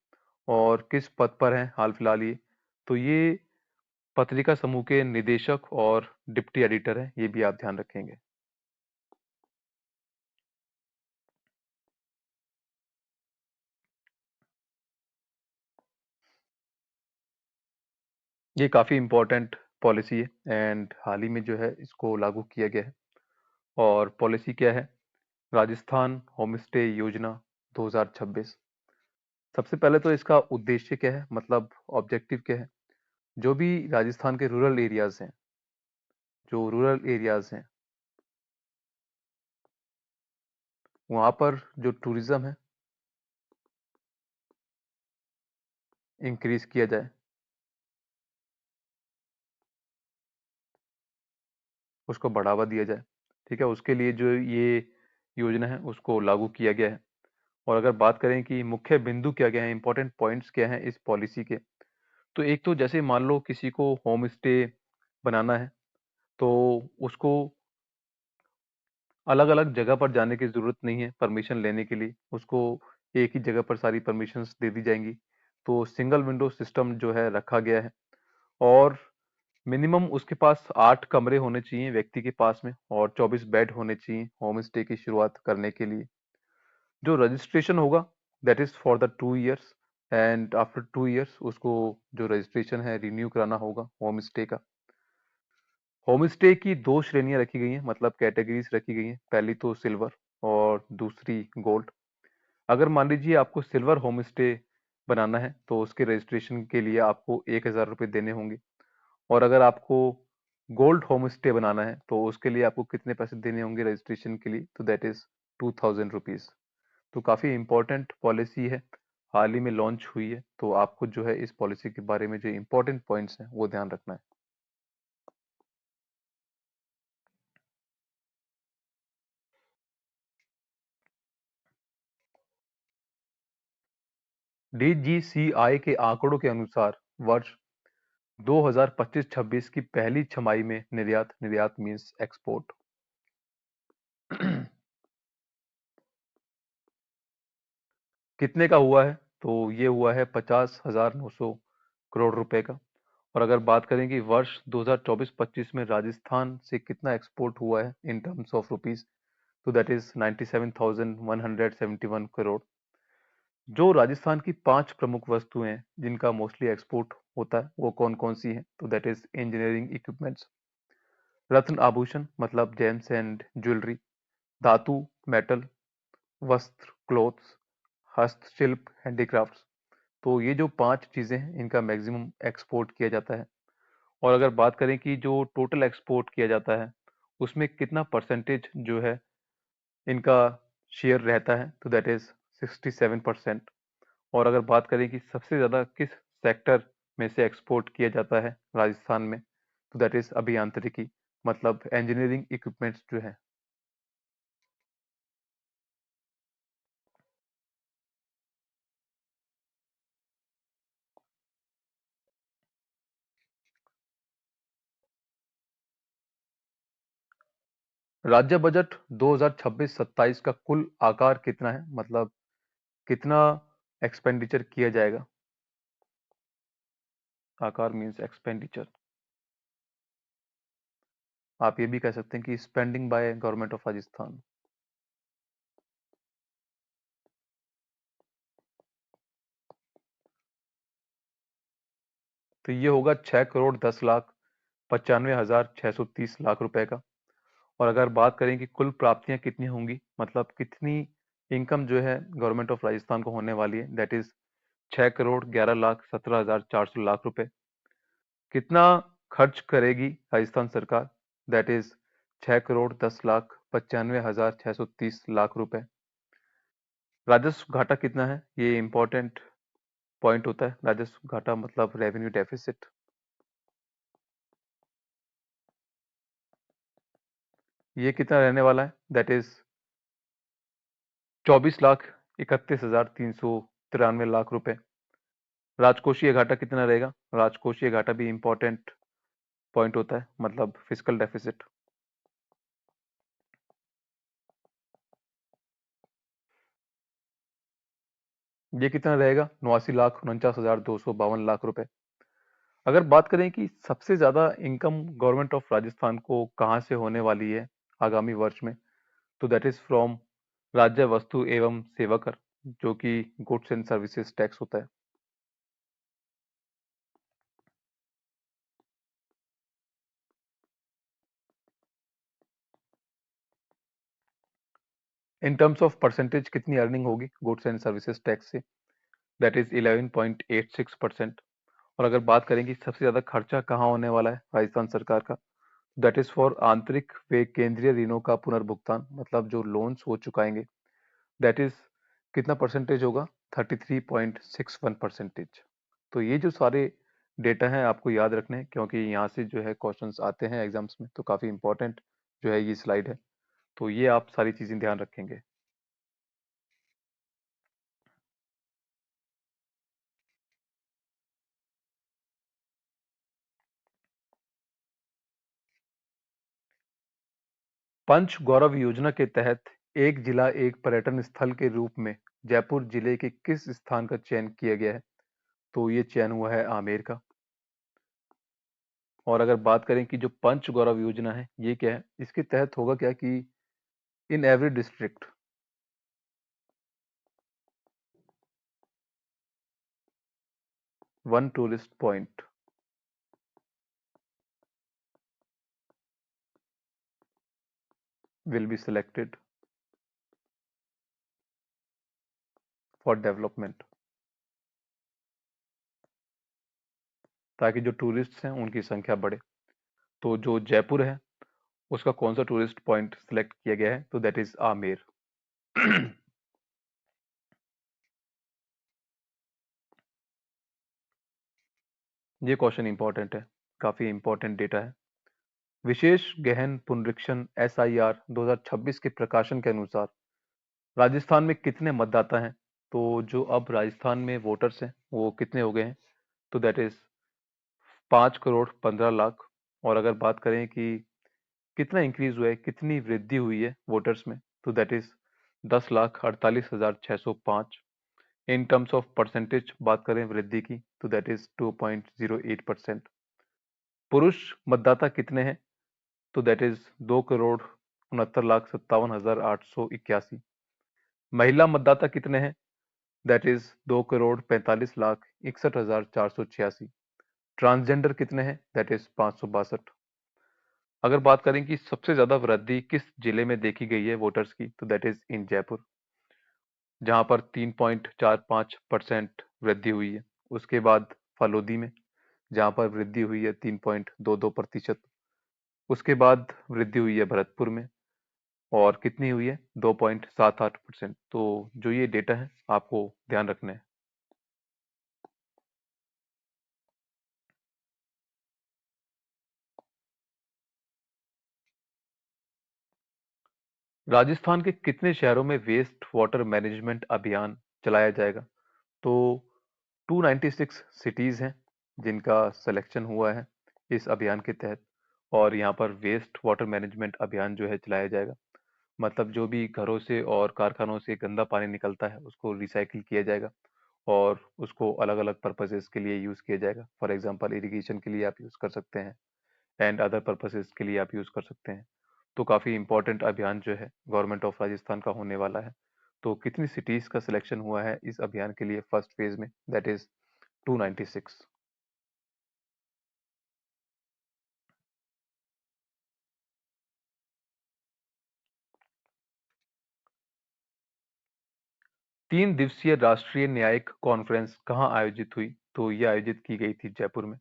A: और किस पद पर हैं हाल फिलहाल ये? तो ये पत्रिका समूह के निदेशक और डिप्टी एडिटर हैं, ये भी आप ध्यान रखेंगे। ये काफ़ी इम्पोर्टेंट पॉलिसी है एंड हाल ही में जो है इसको लागू किया गया है। और पॉलिसी क्या है? राजस्थान होम स्टे योजना 2026। सबसे पहले तो इसका उद्देश्य क्या है, मतलब ऑब्जेक्टिव क्या है? जो भी राजस्थान के रूरल एरियाज हैं, जो रूरल एरियाज हैं वहाँ पर जो टूरिज्म है इंक्रीज किया जाए, उसको बढ़ावा दिया जाए। ठीक है, उसके लिए जो ये योजना है उसको लागू किया गया है। और अगर बात करें कि मुख्य बिंदु क्या क्या है, इंपॉर्टेंट पॉइंट्स क्या हैं इस पॉलिसी के, तो एक तो जैसे मान लो किसी को होम स्टे बनाना है, तो उसको अलग अलग जगह पर जाने की जरूरत नहीं है परमिशन लेने के लिए, उसको एक ही जगह पर सारी परमिशंस दे दी जाएंगी। तो सिंगल विंडो सिस्टम जो है रखा गया है। और मिनिमम उसके पास 8 कमरे होने चाहिए व्यक्ति के पास में, और 24 बेड होने चाहिए होम स्टे की शुरुआत करने के लिए। जो रजिस्ट्रेशन होगा, that is for the 2 years, and after 2 years उसको जो रजिस्ट्रेशन है रिन्यू कराना होगा होम स्टे का। होम स्टे की दो श्रेणियां रखी गई हैं, मतलब कैटेगरीज रखी गई हैं। पहली तो सिल्वर और दूसरी गोल्ड। अगर मान लीजिए आपको सिल्वर होम स्टे बनाना है तो उसके रजिस्ट्रेशन के लिए आपको 1,000 रुपये देने होंगे। और अगर आपको गोल्ड होम स्टे बनाना है तो उसके लिए आपको कितने पैसे देने होंगे रजिस्ट्रेशन के लिए? तो दैट इज 2,000 रुपीज। तो काफी इंपॉर्टेंट पॉलिसी है, हाल ही में लॉन्च हुई है। तो आपको जो है इस पॉलिसी के बारे में जो इंपॉर्टेंट पॉइंट्स हैं वो ध्यान रखना है। डीजीसीआई के आंकड़ों के अनुसार वर्ष 2025-26 की पहली छमाही में निर्यात, निर्यात मींस एक्सपोर्ट, कितने का हुआ है? तो ये हुआ है 50,900 करोड़ रुपए का। और अगर बात करें कि वर्ष 2024-25 में राजस्थान से कितना एक्सपोर्ट हुआ है इन टर्म्स ऑफ रुपीस, तो दैट इज 97,171 करोड़। जो राजस्थान की 5 प्रमुख वस्तुएं हैं जिनका मोस्टली एक्सपोर्ट होता है वो कौन कौन सी हैं? तो दैट इज इंजीनियरिंग इक्विपमेंट्स, रत्न आभूषण मतलब जेम्स एंड ज्वेलरी, धातु मेटल, वस्त्र क्लोथ्स, हस्तशिल्प हैंडीक्राफ्ट्स। तो ये जो 5 चीजें हैं इनका मैक्सिमम एक्सपोर्ट किया जाता है। और अगर बात करें कि जो टोटल एक्सपोर्ट किया जाता है उसमें कितना परसेंटेज जो है इनका शेयर रहता है, तो दैट इज 67%। और अगर बात करें कि सबसे ज्यादा किस सेक्टर में से एक्सपोर्ट किया जाता है राजस्थान में, तो दैट इज अभियांत्रिकी, मतलब इंजीनियरिंग इक्विपमेंट्स जो है। राज्य बजट 2026-27 का कुल आकार कितना है, मतलब कितना एक्सपेंडिचर किया जाएगा? आकार मीन्स एक्सपेंडिचर। आप ये भी कह सकते हैं कि spending by government of Rajasthan. तो ये होगा 6,10,95,630 लाख रुपए का। और अगर बात करें कि कुल प्राप्तियां कितनी होंगी, मतलब कितनी इनकम जो है गवर्नमेंट ऑफ राजस्थान को होने वाली है, दैट इज 6,11,17,400 लाख रुपए। कितना खर्च करेगी राजस्थान सरकार, दैट इज 6,10,95,630 लाख रुपए। राजस्व घाटा कितना है, ये इंपॉर्टेंट पॉइंट होता है। राजस्व घाटा मतलब रेवेन्यू डेफिसिट। ये कितना रहने वाला है, दैट इज 24,31,393 रुपए। राजकोषीय घाटा कितना रहेगा? राजकोषीय घाटा भी इंपॉर्टेंट पॉइंट होता है, मतलब फिजिकल डेफिसिट। ये कितना रहेगा? 89,49,252 लाख रुपए। अगर बात करें कि सबसे ज्यादा इनकम गवर्नमेंट ऑफ राजस्थान को कहां से होने वाली है आगामी वर्ष में, तो दैट इज फ्रॉम राज्य वस्तु एवं सेवा कर, जो कि गुड्स एंड सर्विसेज टैक्स होता है। इन टर्म्स ऑफ परसेंटेज कितनी अर्निंग होगी गुड्स एंड सर्विसेज टैक्स से, दैट इज 11.86%। और अगर बात करें कि सबसे ज्यादा खर्चा कहाँ होने वाला है राजस्थान सरकार का, दैट इज फॉर आंतरिक व केंद्रीय ऋणों का पुनर्भुगतान, मतलब जो लोन्स हो चुकाएंगे, दैट इज कितना परसेंटेज होगा? 33.61%। तो ये जो सारे डेटा हैं आपको याद रखने हैं, क्योंकि यहाँ से जो है क्वेश्चंस आते हैं एग्जाम्स में, तो काफी इंपॉर्टेंट जो है ये स्लाइड है। तो ये आप सारी चीजें ध्यान रखेंगे। पंच गौरव योजना के तहत एक जिला एक पर्यटन स्थल के रूप में जयपुर जिले के किस स्थान का चयन किया गया है? तो ये चयन हुआ है आमेर का। और अगर बात करें कि जो पंच गौरव योजना है ये क्या है, इसके तहत होगा क्या कि in every district one tourist point will be selected for development, ताकि जो टूरिस्ट हैं उनकी संख्या बढ़े। तो जो जयपुर है उसका कौन सा टूरिस्ट पॉइंट सिलेक्ट किया गया है, तो दैट इज आमेर। ये क्वेश्चन इंपॉर्टेंट है, काफी इंपॉर्टेंट डेटा है। विशेष गहन पुनरीक्षण SIR 2026 के प्रकाशन के अनुसार राजस्थान में कितने मतदाता हैं? तो जो अब राजस्थान में वोटर्स हैं वो कितने हो गए हैं, तो दैट इज 5,15,00,000। और अगर बात करें कि कितना इंक्रीज हुआ है, कितनी वृद्धि हुई है वोटर्स में, तो that is 10,48,605। In terms of percentage बात करें वृद्धि की, तो दैट इज 2.08%। पुरुष मतदाता कितने हैं, तो दैट इज 2,69,57,881। महिला मतदाता कितने हैं, दैट इज 2,45,61,486। ट्रांसजेंडर कितने हैं, दैट इज 562। अगर बात करें कि सबसे ज्यादा वृद्धि किस जिले में देखी गई है वोटर्स की, तो दैट इज इन जयपुर, जहां पर 3.45% वृद्धि हुई है। उसके बाद फलोदी में, जहां पर वृद्धि हुई है 3.22%। उसके बाद वृद्धि हुई है भरतपुर में, और कितनी हुई है? 2.78%। तो जो ये डेटा है आपको ध्यान रखना है। राजस्थान के कितने शहरों में वेस्ट वाटर मैनेजमेंट अभियान चलाया जाएगा? तो 296 सिटीज हैं जिनका सिलेक्शन हुआ है इस अभियान के तहत। और यहाँ पर वेस्ट वाटर मैनेजमेंट अभियान जो है चलाया जाएगा। मतलब जो भी घरों से और कारखानों से गंदा पानी निकलता है उसको रिसाइकिल किया जाएगा और उसको अलग अलग पर्पसेस के लिए यूज़ किया जाएगा। फॉर एग्जांपल इरिगेशन के लिए आप यूज़ कर सकते हैं एंड अदर पर्पसेस के लिए आप यूज़ कर सकते हैं। तो काफ़ी इंपॉर्टेंट अभियान जो है गवर्नमेंट ऑफ राजस्थान का होने वाला है। तो कितनी सिटीज़ का सिलेक्शन हुआ है इस अभियान के लिए फर्स्ट फेज में, दैट इज़ 296। 3 दिवसीय राष्ट्रीय न्यायिक कॉन्फ्रेंस कहाँ आयोजित हुई? तो ये आयोजित की गई थी जयपुर में।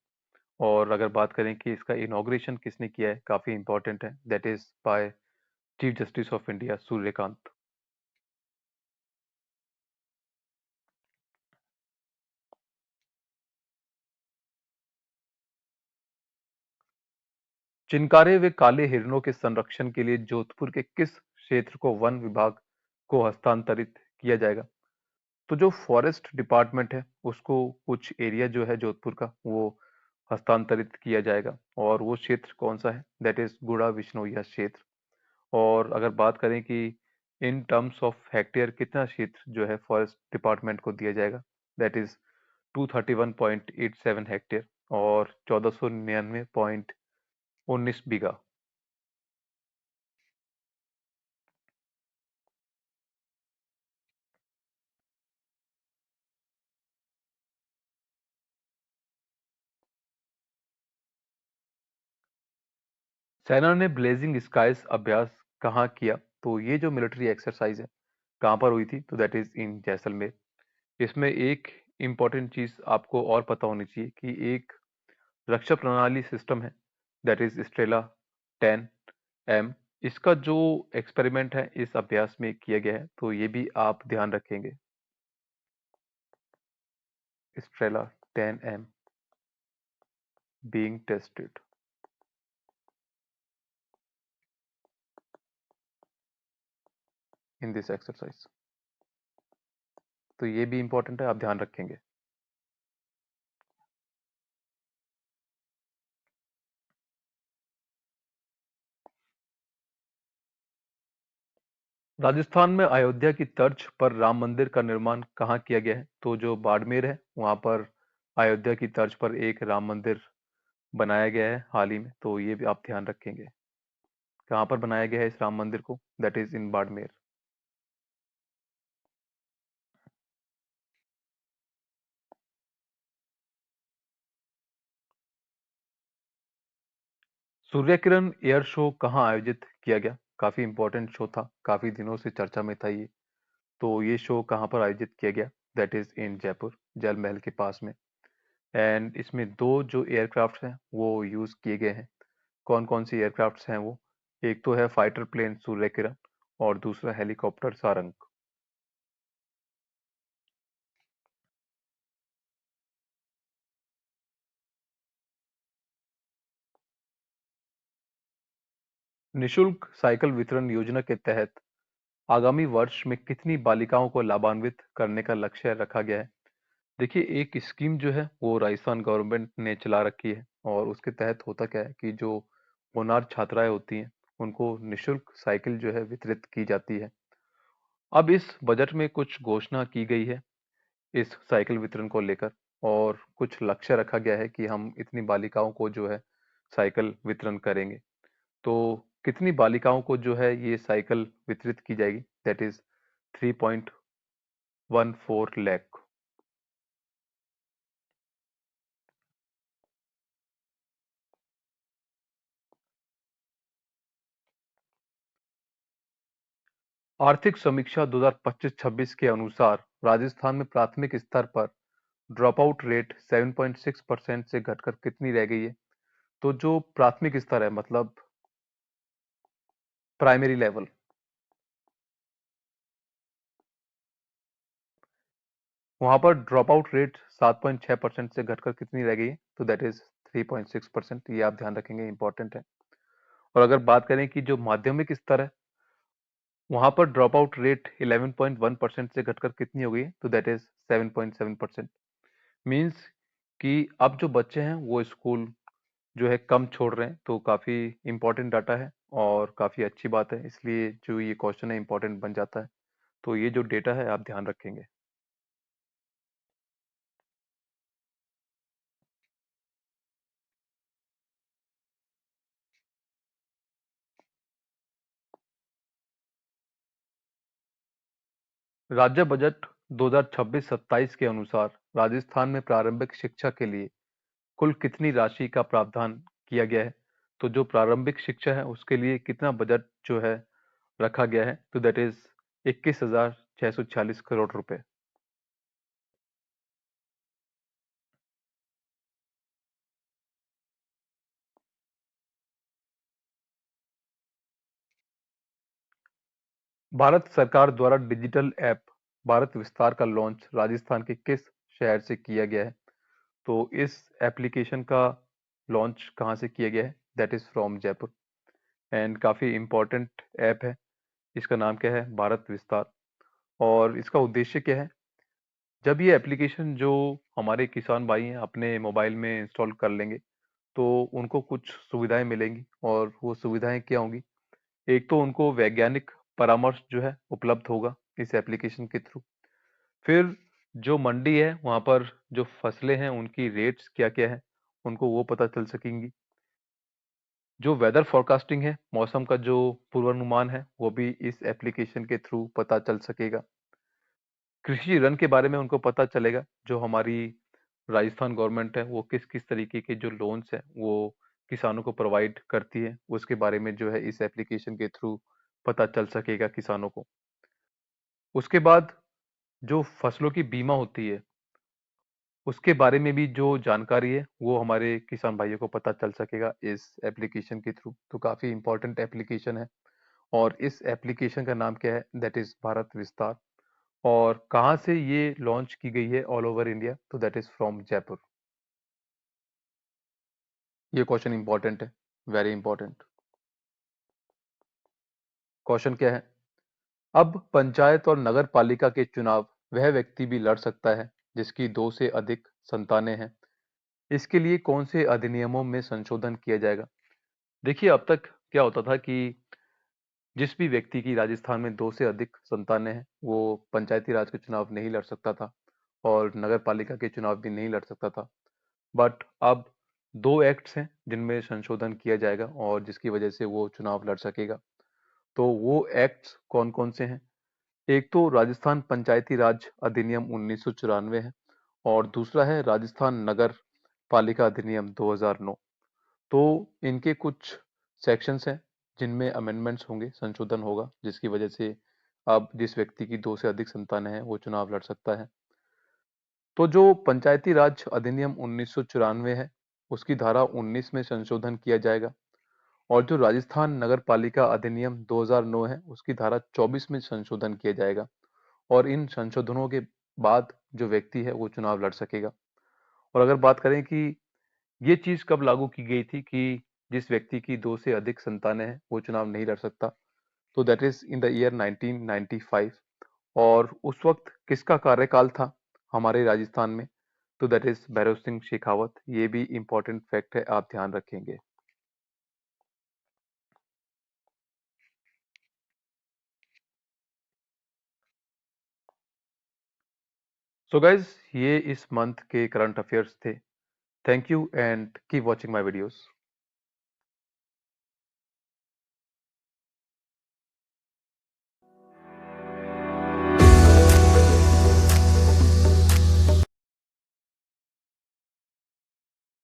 A: और अगर बात करें कि इसका इनॉग्रेशन किसने किया है, काफ़ी इंपॉर्टेंट है, that is by chief justice of India Suryakant. चिनकारे व काले हिरणों के संरक्षण के लिए जोधपुर के किस क्षेत्र को वन विभाग को हस्तांतरित किया जाएगा? तो जो फॉरेस्ट डिपार्टमेंट है उसको कुछ एरिया जो है जोधपुर का वो हस्तांतरित किया जाएगा और वो क्षेत्र कौन सा है, दैट इज गुड़ा विश्नोइया क्षेत्र। और अगर बात करें कि इन टर्म्स ऑफ हेक्टेयर कितना क्षेत्र जो है फॉरेस्ट डिपार्टमेंट को दिया जाएगा, दैट इज 231.87 हेक्टेयर और 1499.19 बीघा। सेना ने ब्लेजिंग स्काइज अभ्यास कहाँ किया? तो ये जो मिलिट्री एक्सरसाइज है कहाँ पर हुई थी? तो दैट इज इन जैसलमेर। इसमें एक इम्पॉर्टेंट चीज आपको और पता होनी चाहिए कि एक रक्षा प्रणाली सिस्टम है, दैट इज स्ट्रेला 10M। इसका जो एक्सपेरिमेंट है इस अभ्यास में किया गया है, तो ये भी आप ध्यान रखेंगे। Strela 10M being tested in this exercise। तो ये भी इंपॉर्टेंट है, आप ध्यान रखेंगे। राजस्थान में अयोध्या की तर्ज पर राम मंदिर का निर्माण कहाँ किया गया है? तो जो बाड़मेर है वहां पर अयोध्या की तर्ज पर एक राम मंदिर बनाया गया है हाल ही में, तो ये भी आप ध्यान रखेंगे। कहाँ पर बनाया गया है इस राम मंदिर को? That is in Barmer. Surya Kiran air show कहाँ आयोजित किया गया? काफी इंपॉर्टेंट शो था, काफी दिनों से चर्चा में था ये। तो ये शो कहाँ पर आयोजित किया गया? दैट इज इन जयपुर, जल महल के पास में। एंड इसमें दो जो एयरक्राफ्ट हैं वो यूज किए गए हैं। कौन कौन सी एयरक्राफ्ट्स हैं वो? एक तो है फाइटर प्लेन सूर्य किरण और दूसरा हेलीकॉप्टर सारंग। निशुल्क साइकिल वितरण योजना के तहत आगामी वर्ष में कितनी बालिकाओं को लाभान्वित करने का लक्ष्य रखा गया है? देखिए, एक स्कीम जो है वो राजस्थान गवर्नमेंट ने चला रखी है और उसके तहत होता क्या है कि जो होनहार छात्राएं होती हैं उनको निशुल्क साइकिल जो है वितरित की जाती है। अब इस बजट में कुछ घोषणा की गई है इस साइकिल वितरण को लेकर और कुछ लक्ष्य रखा गया है कि हम इतनी बालिकाओं को जो है साइकिल वितरण करेंगे। तो कितनी बालिकाओं को जो है ये साइकिल वितरित की जाएगी? That is 3.14 lakh. आर्थिक समीक्षा 2025-26 के अनुसार राजस्थान में प्राथमिक स्तर पर ड्रॉप आउट रेट 7.6% से घटकर कितनी रह गई है? तो जो प्राथमिक स्तर है मतलब प्राइमरी लेवल, वहां पर ड्रॉप आउट रेट 7.6% से घटकर कितनी रह गई है? तो दैट इज 3.6%। ये आप ध्यान रखेंगे, इंपॉर्टेंट है। और अगर बात करें कि जो माध्यमिक स्तर है वहां पर ड्रॉप आउट रेट 11.1% से घटकर कितनी हो गई है? तो दैट इज 7.7%। मीन्स कि अब जो बच्चे हैं वो स्कूल जो है कम छोड़ रहे हैं, तो काफ़ी इम्पोर्टेंट डाटा है और काफ़ी अच्छी बात है, इसलिए जो ये क्वेश्चन है इम्पोर्टेंट बन जाता है। तो ये जो डेटा है आप ध्यान रखेंगे। राज्य बजट 2026-27 के अनुसार राजस्थान में प्रारंभिक शिक्षा के लिए कुल कितनी राशि का प्रावधान किया गया है? तो जो प्रारंभिक शिक्षा है उसके लिए कितना बजट जो है रखा गया है? तो दैट इज 21,646 करोड़ रुपए। भारत सरकार द्वारा डिजिटल ऐप भारत विस्तार का लॉन्च राजस्थान के किस शहर से किया गया है? तो इस एप्लीकेशन का लॉन्च कहाँ से किया गया है? That is from Jaipur. And काफी इंपॉर्टेंट ऐप है। इसका नाम क्या है? भारत विस्तार। और इसका उद्देश्य क्या है? जब ये एप्लीकेशन जो हमारे किसान भाई हैं अपने मोबाइल में इंस्टॉल कर लेंगे, तो उनको कुछ सुविधाएं मिलेंगी। और वो सुविधाएं क्या होंगी? एक तो उनको वैज्ञानिक परामर्श जो है उपलब्ध होगा इस एप्लीकेशन के थ्रू। फिर जो मंडी है वहां पर जो फसलें हैं उनकी रेट्स क्या क्या है, उनको वो पता चल सकेंगी। जो वेदर फोरकास्टिंग है, मौसम का जो पूर्वानुमान है, वो भी इस एप्लीकेशन के थ्रू पता चल सकेगा। कृषि ऋण के बारे में उनको पता चलेगा, जो हमारी राजस्थान गवर्नमेंट है वो किस किस तरीके के जो लोन्स हैं वो किसानों को प्रोवाइड करती है, उसके बारे में जो है इस एप्लीकेशन के थ्रू पता चल सकेगा किसानों को। उसके बाद जो फसलों की बीमा होती है उसके बारे में भी जो जानकारी है वो हमारे किसान भाइयों को पता चल सकेगा इस एप्लीकेशन के थ्रू। तो काफी इंपॉर्टेंट एप्लीकेशन है। और इस एप्लीकेशन का नाम क्या है? दैट इज भारत विस्तार। और कहाँ से ये लॉन्च की गई है ऑल ओवर इंडिया? तो दैट इज फ्रॉम जयपुर। ये क्वेश्चन इंपॉर्टेंट है, वेरी इंपॉर्टेंट। क्वेश्चन क्या है? अब पंचायत और नगर पालिका के चुनाव वह व्यक्ति भी लड़ सकता है जिसकी 2 से अधिक संतानें हैं। इसके लिए कौन से अधिनियमों में संशोधन किया जाएगा? देखिए, अब तक क्या होता था कि जिस भी व्यक्ति की राजस्थान में 2 से अधिक संतानें हैं वो पंचायती राज के चुनाव नहीं लड़ सकता था और नगर पालिका के चुनाव भी नहीं लड़ सकता था। बट अब 2 एक्ट्स हैं जिनमें संशोधन किया जाएगा और जिसकी वजह से वो चुनाव लड़ सकेगा। तो वो एक्ट्स कौन कौन से हैं? एक तो राजस्थान पंचायती राज अधिनियम 1994 है और दूसरा है राजस्थान नगर पालिका अधिनियम 2009। तो इनके कुछ सेक्शंस हैं जिनमें अमेंडमेंट्स होंगे, संशोधन होगा, जिसकी वजह से अब जिस व्यक्ति की 2 से अधिक संतानें हैं वो चुनाव लड़ सकता है। तो जो पंचायती राज अधिनियम 1994 है उसकी धारा 19 में संशोधन किया जाएगा। और जो राजस्थान नगर पालिका अधिनियम 2009 है उसकी धारा 24 में संशोधन किया जाएगा। और इन संशोधनों के बाद जो व्यक्ति है वो चुनाव लड़ सकेगा। और अगर बात करें कि ये चीज कब लागू की गई थी कि जिस व्यक्ति की 2 से अधिक संतानें हैं वो चुनाव नहीं लड़ सकता, तो that is in the year 1995। और उस वक्त किसका कार्यकाल था हमारे राजस्थान में? तो दैट इज भैरव सिंह शेखावत। ये भी इंपॉर्टेंट फैक्ट है, आप ध्यान रखेंगे। सो गाइज, ये इस मंथ के करंट अफेयर्स थे। Thank you and keep watching my videos.